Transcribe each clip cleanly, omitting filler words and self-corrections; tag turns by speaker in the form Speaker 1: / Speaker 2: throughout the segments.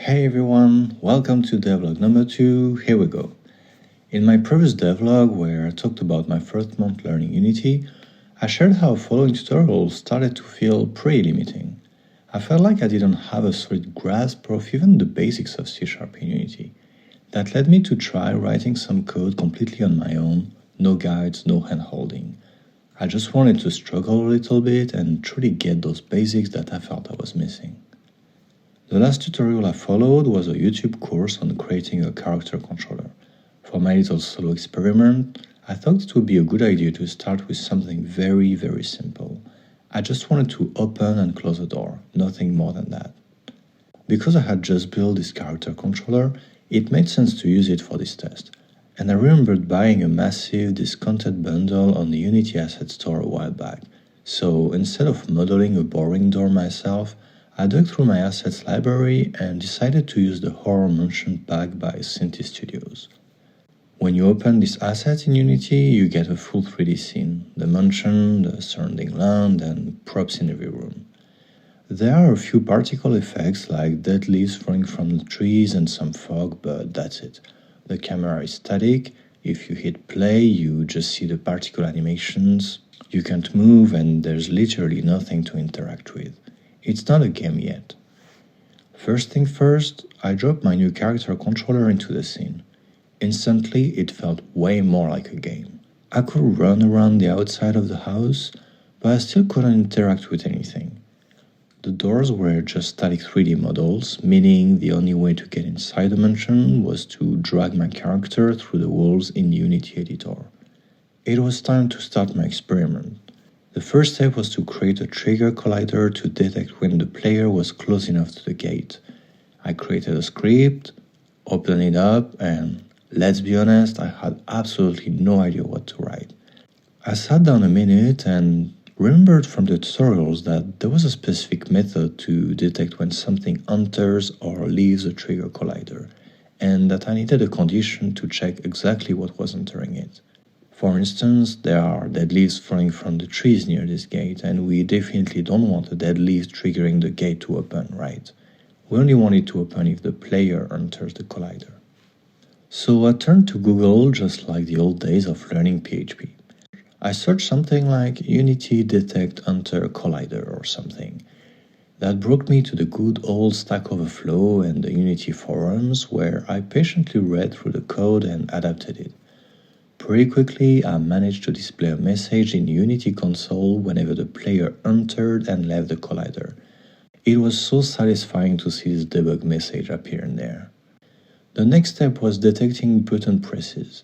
Speaker 1: Hey everyone, welcome to Devlog number 2, here we go. In my previous devlog, where I talked about my first month learning Unity, I shared how following tutorials started to feel pretty limiting. I felt like I didn't have a solid grasp of even the basics of C# in Unity. That led me to try writing some code completely on my own, no guides, no hand-holding. I just wanted to struggle a little bit and truly get those basics that I felt I was missing. The last tutorial I followed was a YouTube course on creating a character controller. For my little solo experiment, I thought it would be a good idea to start with something very simple. I just wanted to open and close a door, nothing more than that. Because I had just built this character controller, it made sense to use it for this test. And I remembered buying a massive discounted bundle on the Unity Asset Store a while back. So instead of modeling a boring door myself, I dug through my assets library and decided to use the Horror Mansion pack by Synty Studios. When you open this asset in Unity, you get a full 3D scene, the mansion, the surrounding land, and props in every room. There are a few particle effects like dead leaves falling from the trees and some fog, but that's it. The camera is static. If you hit play, you just see the particle animations. You can't move and there's literally nothing to interact with. It's not a game yet. First thing first, I dropped my new character controller into the scene. Instantly, it felt way more like a game. I could run around the outside of the house, but I still couldn't interact with anything. The doors were just static 3D models, meaning the only way to get inside the mansion was to drag my character through the walls in Unity Editor. It was time to start my experiment. The first step was to create a trigger collider to detect when the player was close enough to the gate. I created a script, opened it up, and let's be honest, I had absolutely no idea what to write. I sat down a minute and remembered from the tutorials that there was a specific method to detect when something enters or leaves a trigger collider, and that I needed a condition to check exactly what was entering it. For instance, there are dead leaves falling from the trees near this gate, and we definitely don't want a dead leaf triggering the gate to open, right? We only want it to open if the player enters the collider. So I turned to Google just like the old days of learning PHP. I searched something like Unity Detect Enter Collider or something. That brought me to the good old Stack Overflow and the Unity forums where I patiently read through the code and adapted it. Pretty quickly, I managed to display a message in Unity console whenever the player entered and left the collider. It was so satisfying to see this debug message appear in there. The next step was detecting button presses.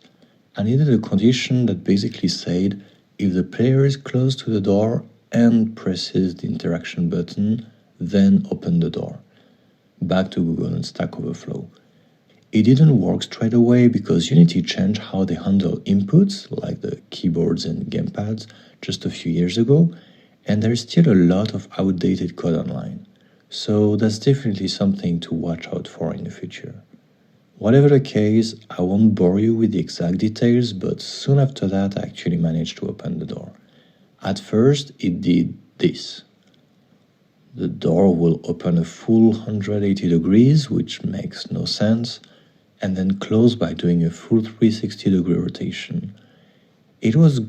Speaker 1: I needed a condition that basically said, if the player is close to the door and presses the interaction button, then open the door. Back to Google and Stack Overflow. It didn't work straight away because Unity changed how they handle inputs, like the keyboards and gamepads, just a few years ago, and there's still a lot of outdated code online. So that's definitely something to watch out for in the future. Whatever the case, I won't bore you with the exact details, but soon after that I actually managed to open the door. At first, it did this. The door will open a full 180 degrees, which makes no sense, and then close by doing a full 360-degree rotation. It was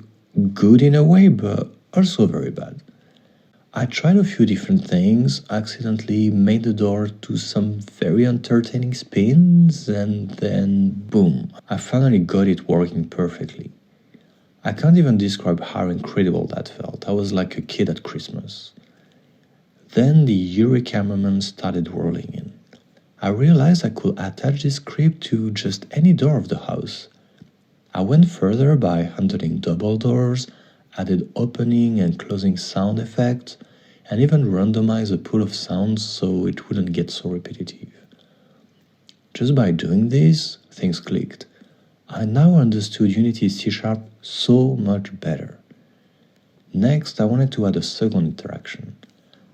Speaker 1: good in a way, but also very bad. I tried a few different things, accidentally made the door do some very entertaining spins, and then boom, I finally got it working perfectly. I can't even describe how incredible that felt. I was like a kid at Christmas. Then the Eureka moment started rolling in. I realized I could attach this script to just any door of the house. I went further by handling double doors, added opening and closing sound effects, and even randomized the pool of sounds so it wouldn't get so repetitive. Just by doing this, things clicked. I now understood Unity C# so much better. Next, I wanted to add a second interaction.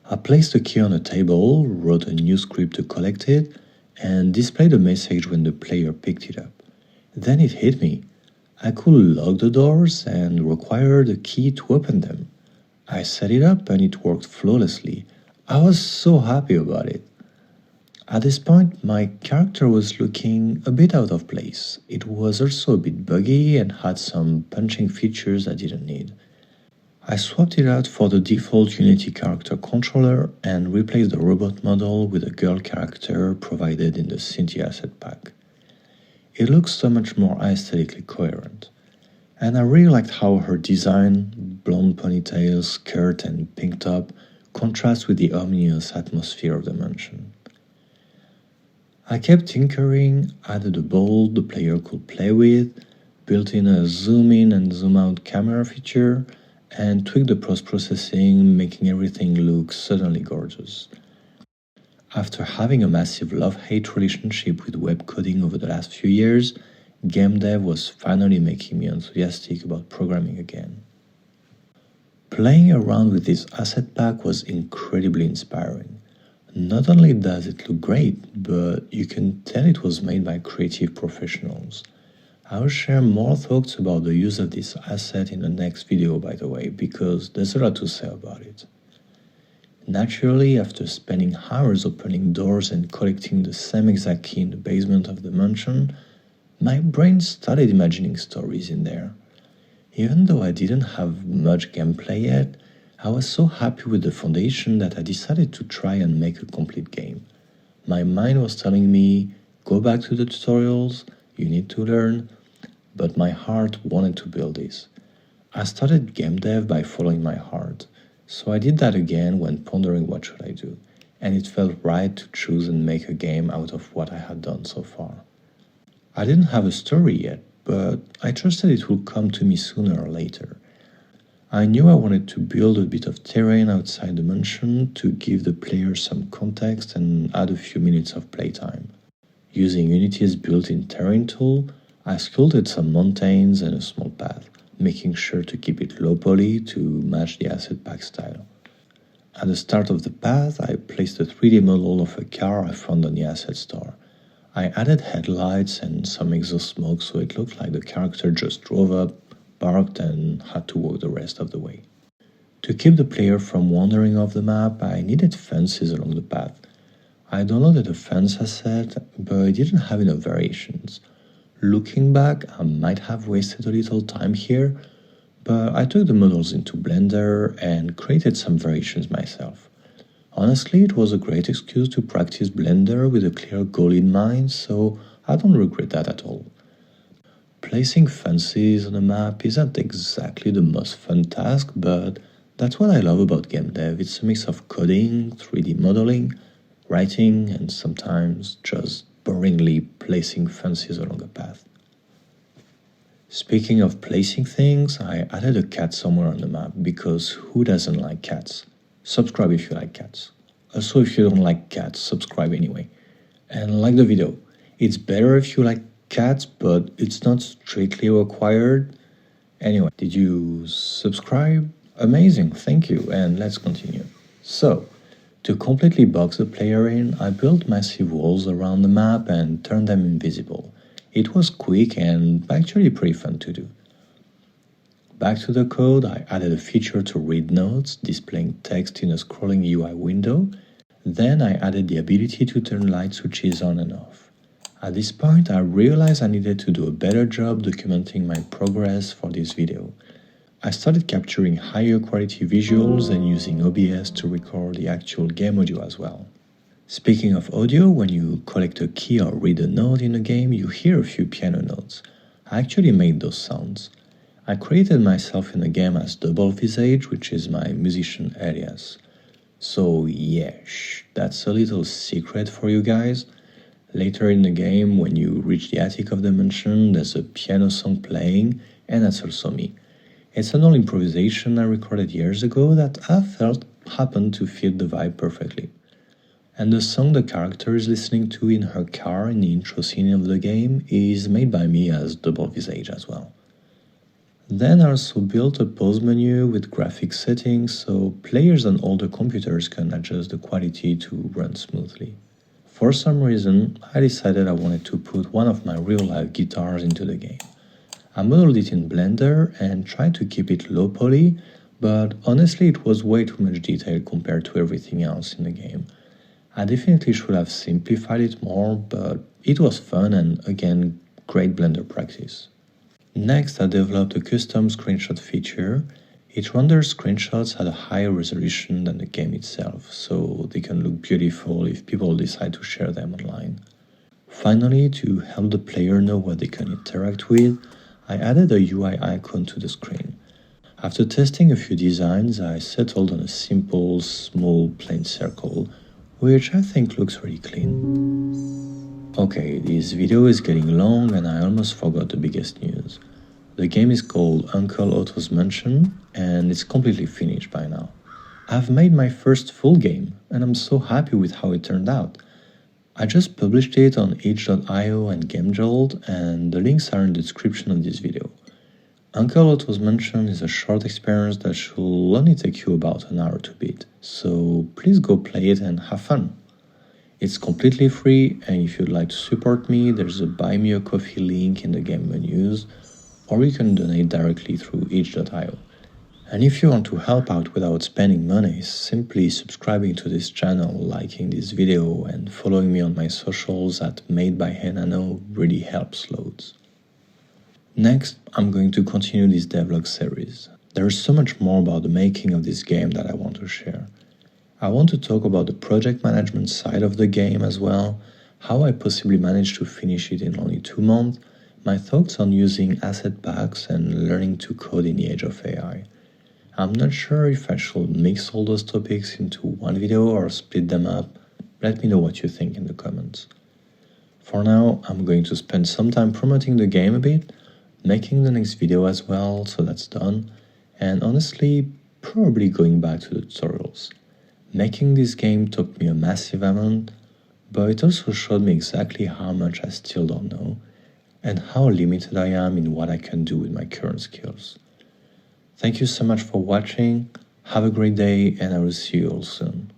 Speaker 1: I placed a key on a table, wrote a new script to collect it, and displayed a message when the player picked it up. Then it hit me. I could lock the doors and require the key to open them. I set it up and it worked flawlessly. I was so happy about it. At this point, my character was looking a bit out of place. It was also a bit buggy and had some punching features I didn't need. I swapped it out for the default Unity character controller and replaced the robot model with a girl character provided in the Synty asset pack. It looks so much more aesthetically coherent. And I really liked how her design, blonde ponytail, skirt and pink top, contrasts with the ominous atmosphere of the mansion. I kept tinkering, added a ball the player could play with, built in a zoom in and zoom out camera feature, and tweaked the post-processing, making everything look suddenly gorgeous. After having a massive love-hate relationship with web coding over the last few years, game dev was finally making me enthusiastic about programming again. Playing around with this asset pack was incredibly inspiring. Not only does it look great, but you can tell it was made by creative professionals. I'll share more thoughts about the use of this asset in the next video, by the way, because there's a lot to say about it. Naturally, after spending hours opening doors and collecting the same exact key in the basement of the mansion, my brain started imagining stories in there. Even though I didn't have much gameplay yet, I was so happy with the foundation that I decided to try and make a complete game. My mind was telling me, go back to the tutorials, you need to learn, but my heart wanted to build this. I started game dev by following my heart, so I did that again when pondering what should I do, and it felt right to choose and make a game out of what I had done so far. I didn't have a story yet, but I trusted it would come to me sooner or later. I knew I wanted to build a bit of terrain outside the mansion to give the player some context and add a few minutes of playtime. Using Unity's built-in terrain tool, I sculpted some mountains and a small path, making sure to keep it low poly to match the asset pack style. At the start of the path, I placed a 3D model of a car I found on the asset store. I added headlights and some exhaust smoke so it looked like the character just drove up, parked and had to walk the rest of the way. To keep the player from wandering off the map, I needed fences along the path. I downloaded a fence asset, but it didn't have enough variations. Looking back, I might have wasted a little time here, but I took the models into Blender and created some variations myself. Honestly, it was a great excuse to practice Blender with a clear goal in mind, so I don't regret that at all. Placing fences on a map isn't exactly the most fun task, but that's what I love about game dev. It's a mix of coding, 3D modeling, writing, and sometimes just boringly placing fences along a path. Speaking of placing things, I added a cat somewhere on the map because who doesn't like cats? Subscribe if you like cats. Also, if you don't like cats, subscribe anyway. And like the video. It's better if you like cats, but it's not strictly required. Anyway, did you subscribe? Amazing, thank you, and let's continue. So, to completely box the player in, I built massive walls around the map and turned them invisible. It was quick and actually pretty fun to do. Back to the code, I added a feature to read notes, displaying text in a scrolling UI window. Then I added the ability to turn light switches on and off. At this point, I realized I needed to do a better job documenting my progress for this video. I started capturing higher quality visuals and using OBS to record the actual game audio as well. Speaking of audio, when you collect a key or read a note in a game, you hear a few piano notes. I actually made those sounds. I created myself in the game as Visage, which is my musician alias. So yeah, that's a little secret for you guys. Later in the game, when you reach the attic of the mansion, there's a piano song playing, and that's also me. It's an old improvisation I recorded years ago that I felt happened to fit the vibe perfectly. And the song the character is listening to in her car in the intro scene of the game is made by me as Visage as well. Then I also built a pause menu with graphics settings so players on older computers can adjust the quality to run smoothly. For some reason, I decided I wanted to put one of my real-life guitars into the game. I modeled it in Blender and tried to keep it low poly, but honestly it was way too much detail compared to everything else in the game. I definitely should have simplified it more, but it was fun and again, great Blender practice. Next, I developed a custom screenshot feature. It renders screenshots at a higher resolution than the game itself, so they can look beautiful if people decide to share them online. Finally, to help the player know what they can interact with, I added a UI icon to the screen. After testing a few designs, I settled on a simple, small, plain circle, which I think looks really clean. Okay, this video is getting long and I almost forgot the biggest news. The game is called Uncle Otto's Mansion and it's completely finished by now. I've made my first full game and I'm so happy with how it turned out. I just published it on itch.io and GameJolt and the links are in the description of this video. Uncle Otto's Mansion is a short experience that should only take you about an hour to beat, so please go play it and have fun. It's completely free and if you'd like to support me, there's a Buy Me a Coffee link in the game menus, or you can donate directly through itch.io. And if you want to help out without spending money, simply subscribing to this channel, liking this video and following me on my socials at MadeByHenano really helps loads. Next, I'm going to continue this devlog series. There is so much more about the making of this game that I want to share. I want to talk about the project management side of the game as well, how I possibly managed to finish it in only 2 months, my thoughts on using asset packs and learning to code in the age of AI. I'm not sure if I should mix all those topics into one video or split them up. Let me know what you think in the comments. For now, I'm going to spend some time promoting the game a bit, making the next video as well, so that's done, and honestly, probably going back to the tutorials. Making this game took me a massive amount, but it also showed me exactly how much I still don't know, and how limited I am in what I can do with my current skills. Thank you so much for watching, have a great day, and I will see you all soon.